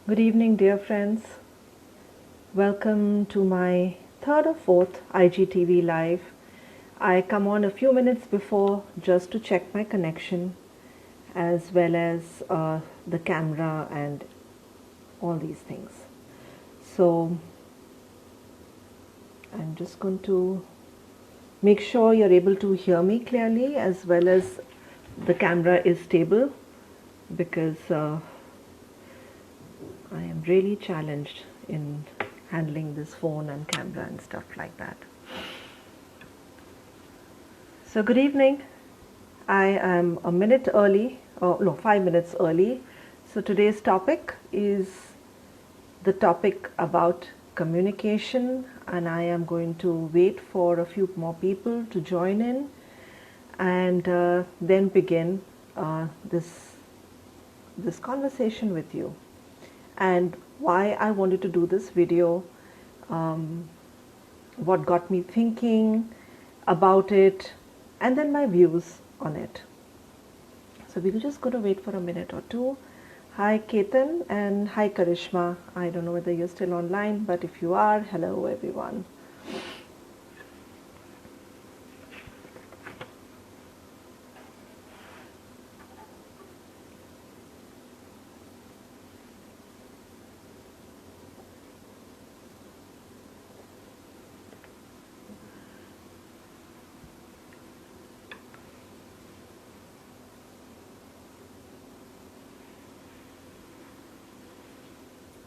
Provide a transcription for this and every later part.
Good evening, dear friends. Welcome to my third or fourth IGTV live. I come on a few minutes before just to check my connection as well as the camera and all these things. So I'm just going to make sure you're able to hear me clearly as well as the camera is stable because I am really challenged in handling this phone and camera and stuff like that. So good evening. I am a minute early, 5 minutes early. So today's topic is the topic about communication, and I am going to wait for a few more people to join in and then begin this conversation with you. And why I wanted to do this video, what got me thinking about it, and then my views on it. So we're just going to wait for a minute or two. Hi Ketan and hi Karishma. I don't know whether you're still online, but if you are, hello everyone.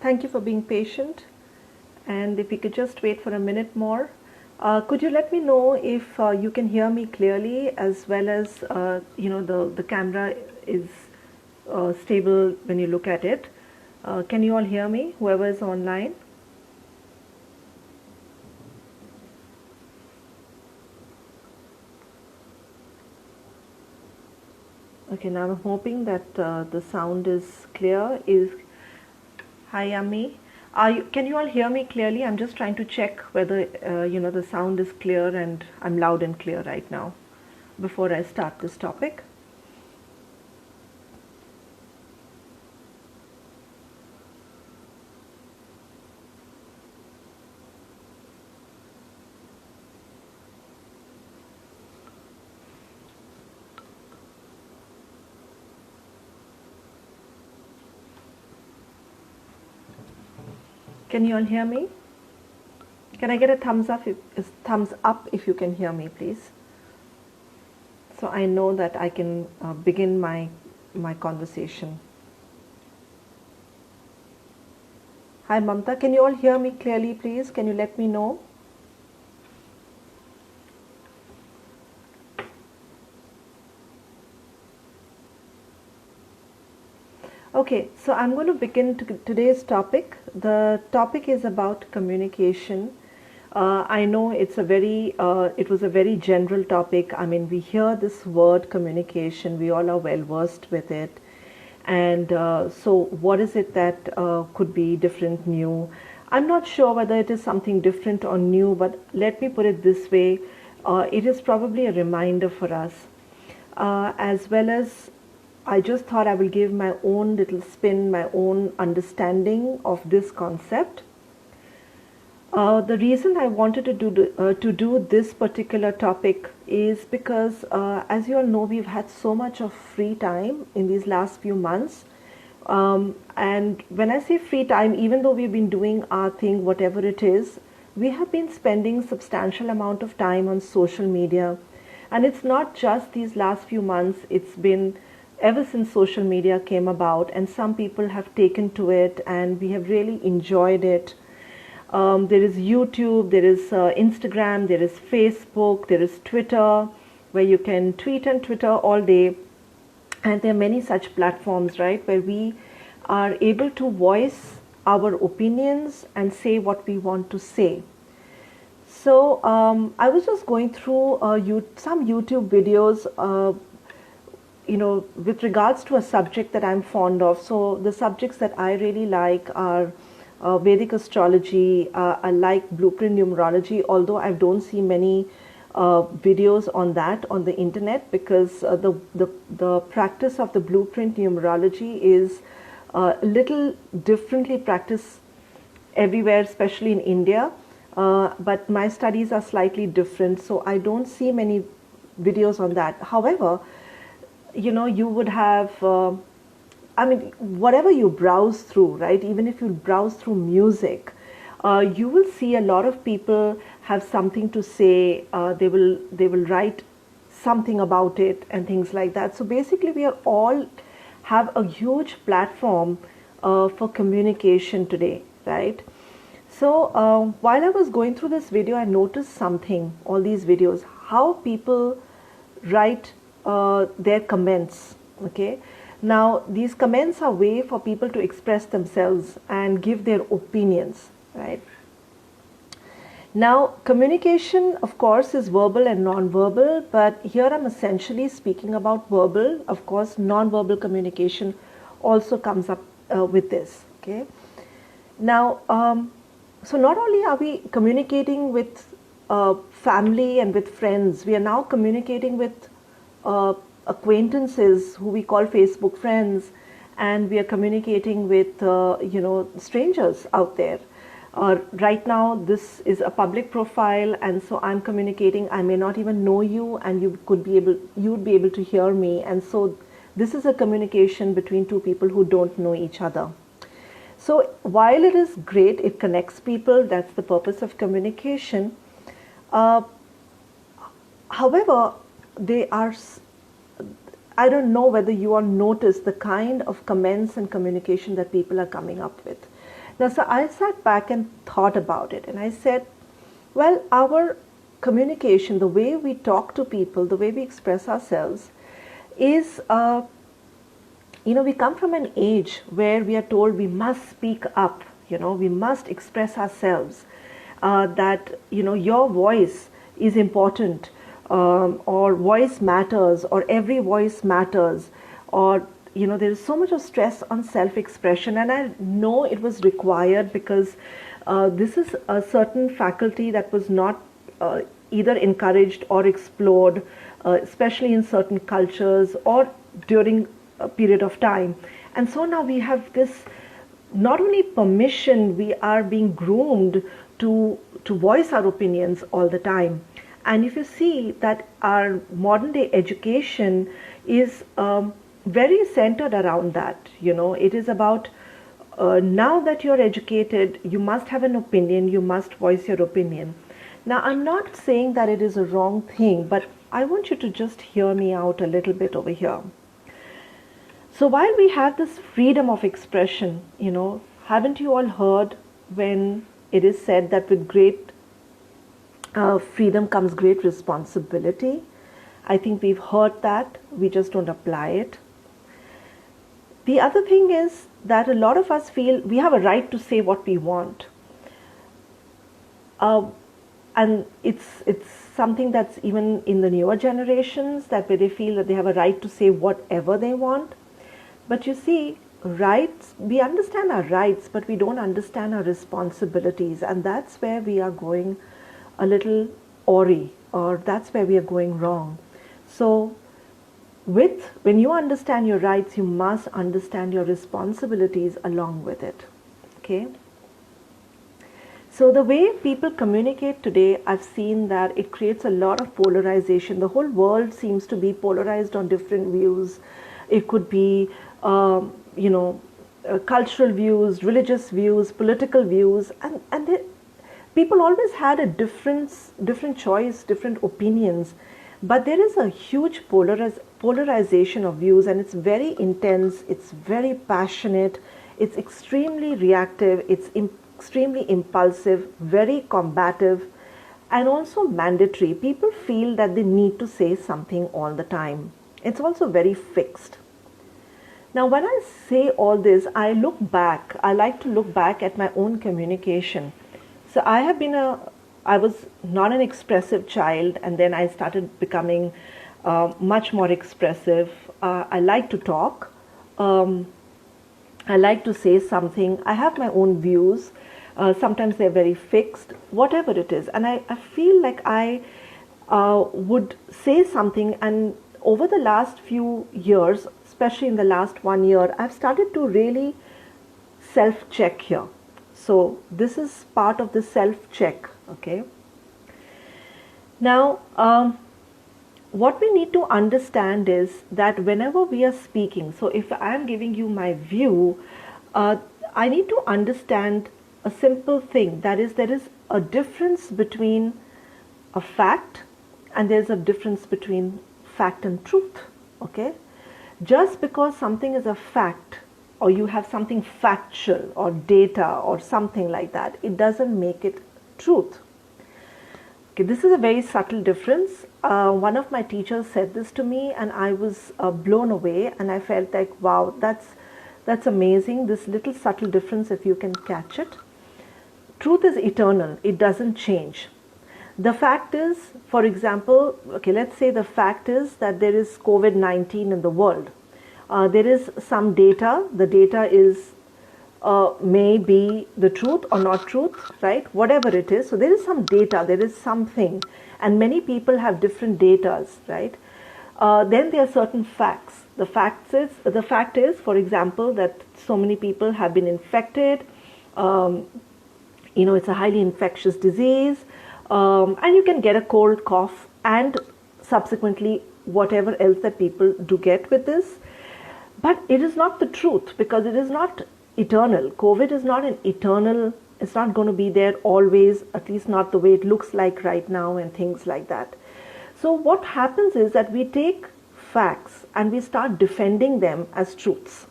Thank you for being patient, and if we could just wait for a minute more. Could you let me know if you can hear me clearly as well as the camera is stable when you look at it. Can you all hear me, whoever is online? Okay, now I'm hoping that the sound is clear. Hi Yami. Can you all hear me clearly? I'm just trying to check whether the sound is clear and I'm loud and clear right now before I start this topic. Can you all hear me? Can I get a thumbs up if you can hear me, please? So I know that I can begin my conversation. Hi Mamta, can you all hear me clearly, please? Can you let me know? Okay, so I'm going to begin today's topic. The topic is about communication. I know it was a very general topic. I mean, we hear this word communication, we all are well versed with it. And so what is it that could be different, new? I'm not sure whether it is something different or new, but let me put it this way. It is probably a reminder for us, as well as I just thought I will give my own little spin, my own understanding of this concept. The reason I wanted to do this particular topic is because, as you all know, we've had so much of free time in these last few months. And when I say free time, even though we've been doing our thing, whatever it is, we have been spending substantial amount of time on social media. And it's not just these last few months, it's been ever since social media came about, and some people have taken to it and we have really enjoyed it. There is YouTube, there is Instagram, there is Facebook, there is Twitter, where you can tweet and Twitter all day. And there are many such platforms, right, where we are able to voice our opinions and say what we want to say. So I was just going through some YouTube videos with regards to a subject that I'm fond of. So the subjects that I really like are Vedic astrology. I like blueprint numerology, although I don't see many videos on that on the internet, because the practice of the blueprint numerology is little differently practiced everywhere, especially in India. But my studies are slightly different, so I don't see many videos on that. However, you would have, whatever you browse through, right? Even if you browse through music, you will see a lot of people have something to say. They will write something about it and things like that. So basically, we are all have a huge platform for communication today, right? So while I was going through this video, I noticed something, all these videos, how people write their comments, okay? Now, these comments are a way for people to express themselves and give their opinions, right? Now, communication, of course, is verbal and non-verbal, but here I'm essentially speaking about verbal. Of course, non-verbal communication also comes up with this, okay? Now, so not only are we communicating with family and with friends, we are now communicating with acquaintances who we call Facebook friends, and we are communicating with strangers out there. Right now, this is a public profile, and so I'm communicating. I may not even know you, and you would be able to hear me, and so this is a communication between two people who don't know each other. So while it is great, it connects people, that's the purpose of communication. However, I don't know whether you all notice the kind of comments and communication that people are coming up with. Now, so I sat back and thought about it, and I said, well, our communication, the way we talk to people, the way we express ourselves is we come from an age where we are told we must speak up, we must express ourselves, that, your voice is important, or voice matters, or every voice matters, or, there is so much of stress on self-expression. And I know it was required because this is a certain faculty that was not either encouraged or explored, especially in certain cultures or during a period of time. And so now we have this, not only permission, we are being groomed to voice our opinions all the time. And if you see that our modern day education is very centered around that, it is about now that you're educated, you must have an opinion, you must voice your opinion. Now, I'm not saying that it is a wrong thing, but I want you to just hear me out a little bit over here. So while we have this freedom of expression, haven't you all heard when it is said that with great freedom comes great responsibility? I think we've heard that, we just don't apply it. The other thing is that a lot of us feel we have a right to say what we want. And it's something that's even in the newer generations, that where they feel that they have a right to say whatever they want. But you see, rights, we understand our rights, but we don't understand our responsibilities. And that's where we are going a little awry, or that's where we are going wrong. So when you understand your rights, you must understand your responsibilities along with it. Okay? So the way people communicate today, I've seen that it creates a lot of polarization. The whole world seems to be polarized on different views. It could be cultural views, religious views, political views, and people always had a different choice, different opinions. But there is a huge polarization of views, and it's very intense, it's very passionate, it's extremely reactive, it's extremely impulsive, very combative, and also mandatory. People feel that they need to say something all the time. It's also very fixed. Now, when I say all this, I like to look back at my own communication. So I was not an expressive child, and then I started becoming much more expressive. I like to talk. I like to say something. I have my own views. Sometimes they're very fixed, whatever it is. And I feel like I would say something, and over the last few years, especially in the last 1 year, I've started to really self-check here. So this is part of the self-check, okay? Now, what we need to understand is that whenever we are speaking, so if I'm giving you my view, I need to understand a simple thing, that is, there is a difference between a fact and there's a difference between fact and truth, okay? Just because something is a fact or you have something factual or data or something like that, it doesn't make it truth. Okay, this is a very subtle difference. One of my teachers said this to me and I was blown away, and I felt like, wow, that's amazing, this little subtle difference, if you can catch it. Truth is eternal, it doesn't change. The fact is, for example, okay, let's say the fact is that there is COVID-19 in the world. There is some data, the data is may be the truth or not truth, right? Whatever it is. So there is some data, there is something, and many people have different datas, right? Then there are certain facts. The fact is, for example, that so many people have been infected. It's a highly infectious disease, and you can get a cold, cough, and subsequently whatever else that people do get with this. But it is not the truth, because it is not eternal. COVID is not an eternal, it's not going to be there always, at least not the way it looks like right now and things like that. So what happens is that we take facts and we start defending them as truths.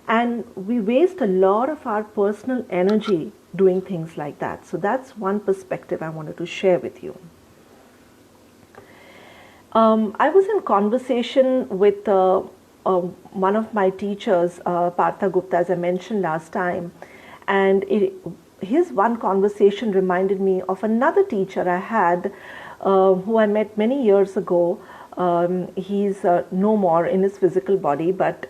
And we waste a lot of our personal energy doing things like that. So that's one perspective I wanted to share with you. I was in conversation with one of my teachers, Partha Gupta, as I mentioned last time, and his one conversation reminded me of another teacher I had, who I met many years ago. He's no more in his physical body, but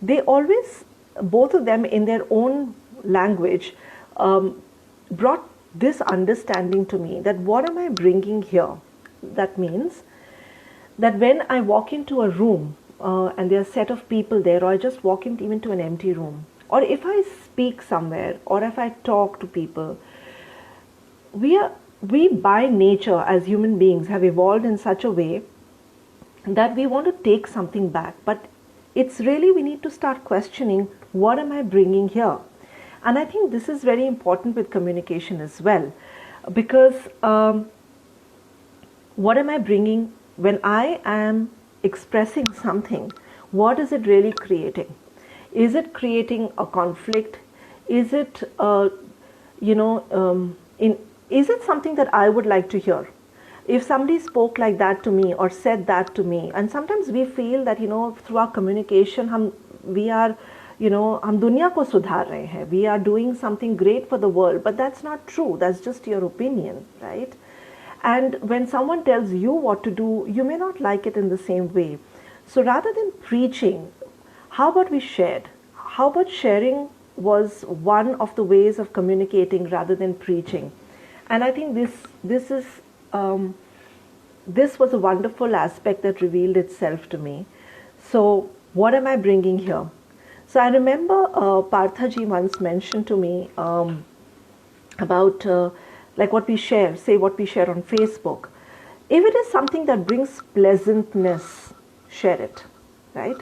they always, both of them in their own language, brought this understanding to me, that what am I bringing here? That means that when I walk into a room, and there are a set of people there, or I just walk even to an empty room, or if I speak somewhere, or if I talk to people, we by nature as human beings have evolved in such a way that we want to take something back. But it's really, we need to start questioning, what am I bringing here? And I think this is very important with communication as well, because what am I bringing when I am expressing something? What is it really creating? Is it creating a conflict? Is it, is it something that I would like to hear? If somebody spoke like that to me or said that to me, and sometimes we feel that, through our communication, we are, हम दुनिया को सुधार रहे हैं, we are doing something great for the world, but that's not true. That's just your opinion, right? And when someone tells you what to do, you may not like it in the same way. So rather than preaching, how about we shared? How about sharing was one of the ways of communicating rather than preaching? And I think this was a wonderful aspect that revealed itself to me. So what am I bringing here? So I remember Parthaji once mentioned to me about like what we share, say what we share on Facebook. If it is something that brings pleasantness, share it, right?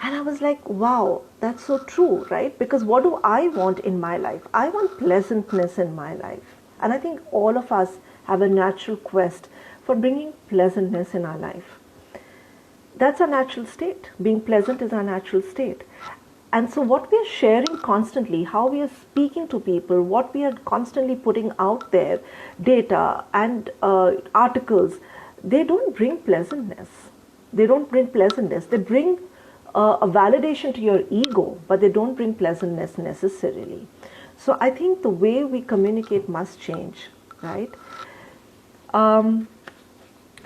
And I was like, wow, that's so true, right? Because what do I want in my life? I want pleasantness in my life. And I think all of us have a natural quest for bringing pleasantness in our life. That's our natural state. Being pleasant is our natural state. And so what we are sharing constantly, how we are speaking to people, what we are constantly putting out there, data and articles, they don't bring pleasantness. They don't bring pleasantness. They bring a validation to your ego, but they don't bring pleasantness necessarily. So I think the way we communicate must change, right?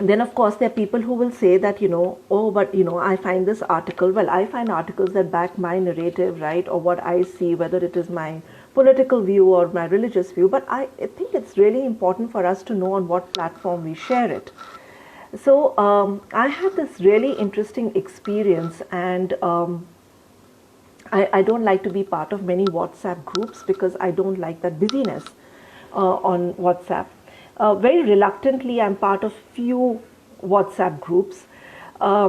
Then of course there are people who will say that, I find this article, well, I find articles that back my narrative, right, or what I see, whether it is my political view or my religious view, but I think it's really important for us to know on what platform we share it. So I had this really interesting experience, and I don't like to be part of many WhatsApp groups because I don't like that busyness on WhatsApp. Very reluctantly, I'm part of few WhatsApp groups.